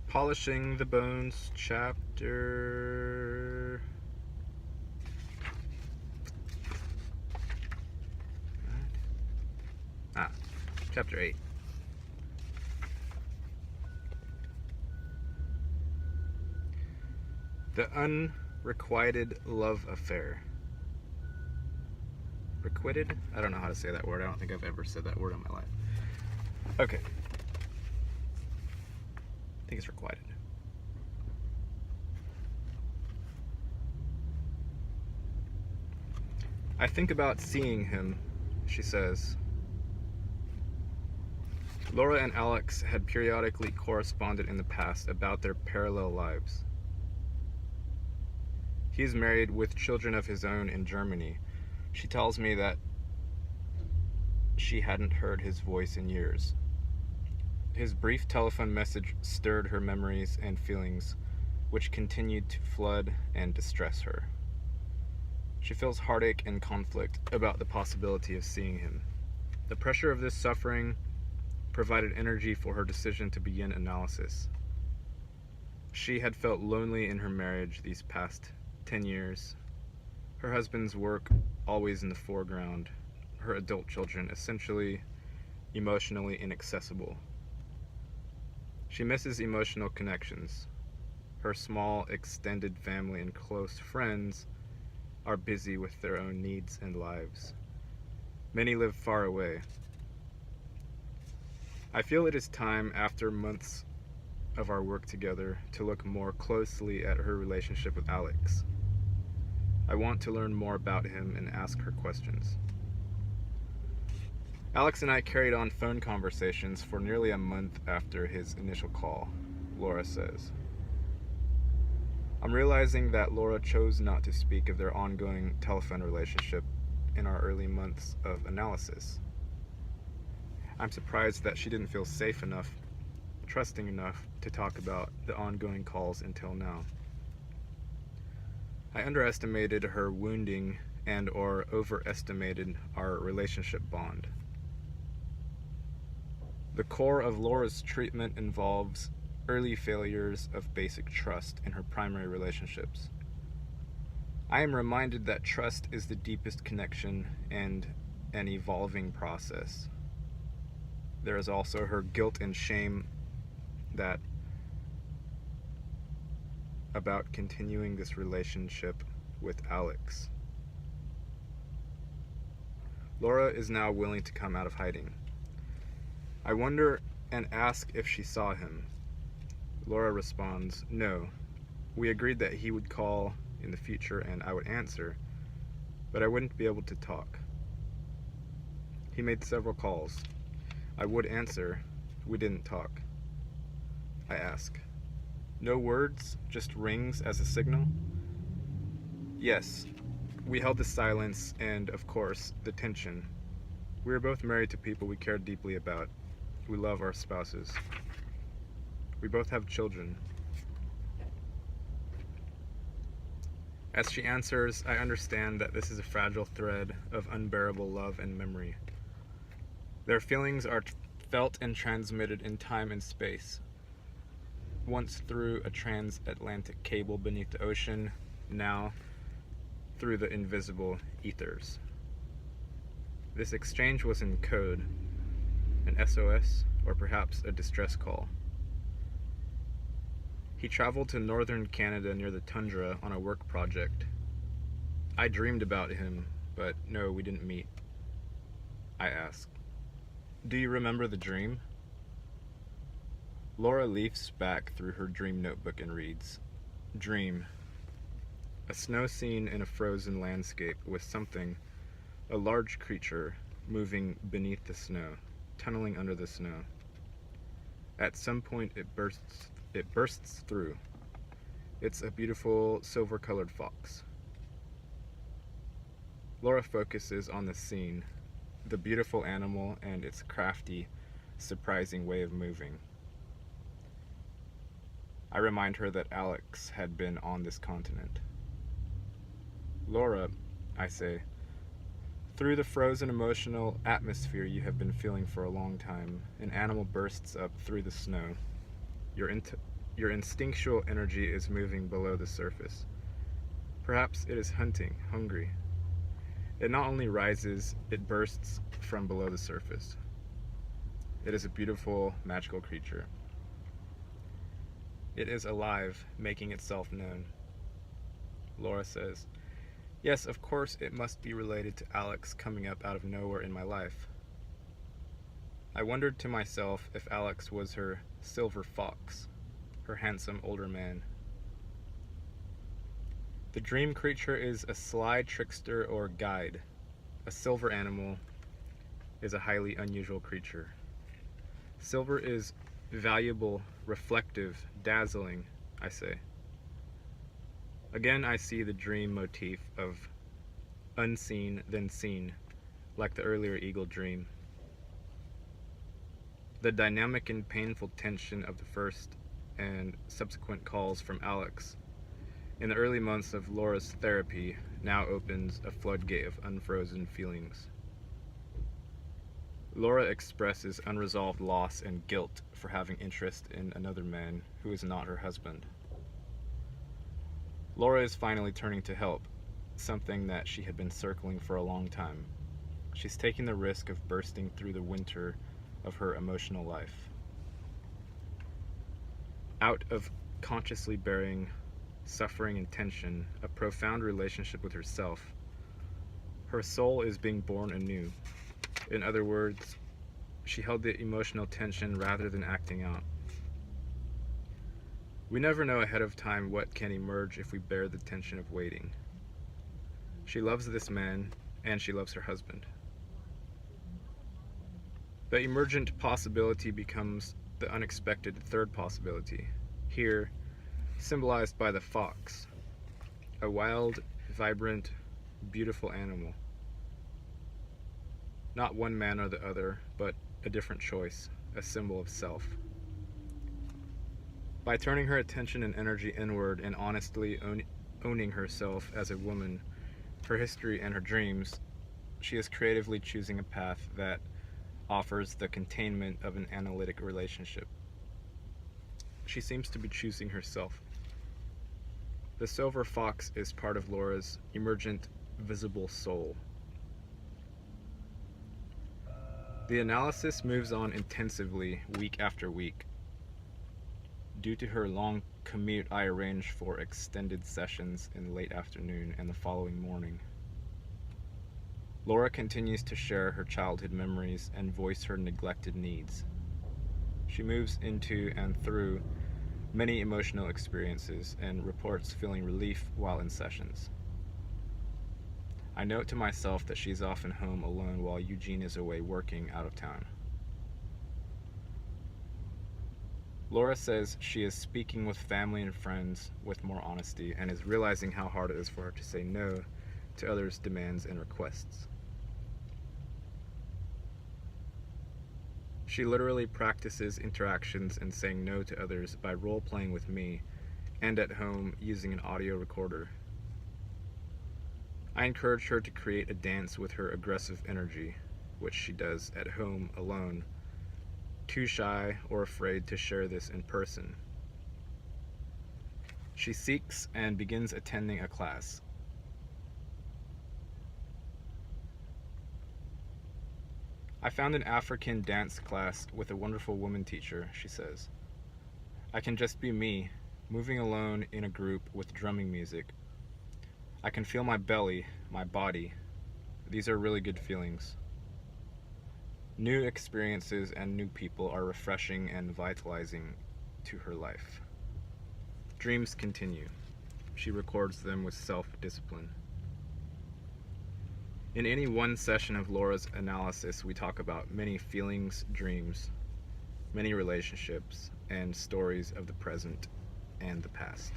Polishing the Bones, chapter... chapter 8. The Unrequited Love Affair. Requited? I don't know how to say that word. I don't think I've ever said that word in my life. Okay. I think it's requited. I think about seeing him, she says. Laura and Alex had periodically corresponded in the past about their parallel lives. He is married with children of his own in Germany. She tells me that she hadn't heard his voice in years. His brief telephone message stirred her memories and feelings, which continued to flood and distress her. She feels heartache and conflict about the possibility of seeing him. The pressure of this suffering provided energy for her decision to begin analysis. She had felt lonely in her marriage these past 10 years. Her husband's work always in the foreground, her adult children essentially emotionally inaccessible. She misses emotional connections. Her small, extended family and close friends are busy with their own needs and lives. Many live far away. I feel it is time, after months of our work together, to look more closely at her relationship with Alex. I want to learn more about him and ask her questions. Alex and I carried on phone conversations for nearly a month after his initial call, Laura says. I'm realizing that Laura chose not to speak of their ongoing telephone relationship in our early months of analysis. I'm surprised that she didn't feel safe enough, trusting enough to talk about the ongoing calls until now. I underestimated her wounding and/or overestimated our relationship bond. The core of Laura's treatment involves early failures of basic trust in her primary relationships. I am reminded that trust is the deepest connection and an evolving process. There is also her guilt and shame that about continuing this relationship with Alex. Laura is now willing to come out of hiding. I wonder and ask if she saw him. Laura responds, no. We agreed that he would call in the future and I would answer, but I wouldn't be able to talk. He made several calls. I would answer. We didn't talk. I ask, no words, just rings as a signal? Yes. We held the silence and, of course, the tension. We were both married to people we cared deeply about. We love our spouses. We both have children. As she answers, I understand that this is a fragile thread of unbearable love and memory. Their feelings are felt and transmitted in time and space. Once through a transatlantic cable beneath the ocean, now through the invisible ethers. This exchange was in code, an SOS, or perhaps a distress call. He traveled to northern Canada near the tundra on a work project. I dreamed about him, but no, we didn't meet. I asked, do you remember the dream? Laura leafs back through her dream notebook and reads, Dream. A snow scene in a frozen landscape with something, a large creature, moving beneath the snow, tunneling under the snow. At some point it bursts through. It's a beautiful silver-colored fox. Laura focuses on the scene, the beautiful animal and its crafty, surprising way of moving. I remind her that Alex had been on this continent. Laura, I say, through the frozen emotional atmosphere you have been feeling for a long time, an animal bursts up through the snow. Your your instinctual energy is moving below the surface. Perhaps it is hunting, hungry. It not only rises, it bursts from below the surface. It is a beautiful, magical creature. It is alive, making itself known. Laura says, "Yes, of course it must be related to Alex coming up out of nowhere in my life." I wondered to myself if Alex was her silver fox, her handsome older man. The dream creature is a sly trickster or guide. A silver animal is a highly unusual creature. Silver is valuable, reflective, dazzling, I say. Again, I see the dream motif of unseen then seen, like the earlier eagle dream. The dynamic and painful tension of the first and subsequent calls from Alex in the early months of Laura's therapy now opens a floodgate of unfrozen feelings. Laura expresses unresolved loss and guilt for having interest in another man who is not her husband. Laura is finally turning to help, something that she had been circling for a long time. She's taking the risk of bursting through the winter of her emotional life. Out of consciously bearing suffering and tension, a profound relationship with herself, her soul is being born anew. In other words, she held the emotional tension rather than acting out. We never know ahead of time what can emerge if we bear the tension of waiting. She loves this man, and she loves her husband. The emergent possibility becomes the unexpected third possibility, here symbolized by the fox, a wild, vibrant, beautiful animal. Not one man or the other, but a different choice, a symbol of self. By turning her attention and energy inward and honestly owning herself as a woman, her history and her dreams, she is creatively choosing a path that offers the containment of an analytic relationship. She seems to be choosing herself. The silver fox is part of Laura's emergent, visible soul. The analysis moves on intensively week after week. Due to her long commute, I arrange for extended sessions in the late afternoon and the following morning. Laura continues to share her childhood memories and voice her neglected needs. She moves into and through many emotional experiences and reports feeling relief while in sessions. I note to myself that she's often home alone while Eugene is away working out of town. Laura says she is speaking with family and friends with more honesty and is realizing how hard it is for her to say no to others' demands and requests. She literally practices interactions and saying no to others by role-playing with me and at home using an audio recorder. I encourage her to create a dance with her aggressive energy, which she does at home alone, too shy or afraid to share this in person. She seeks and begins attending a class. I found an African dance class with a wonderful woman teacher, she says. I can just be me, moving alone in a group with drumming music. I can feel my belly, my body. These are really good feelings. New experiences and new people are refreshing and vitalizing to her life. Dreams continue. She records them with self-discipline. In any one session of Laura's analysis, we talk about many feelings, dreams, many relationships, and stories of the present and the past.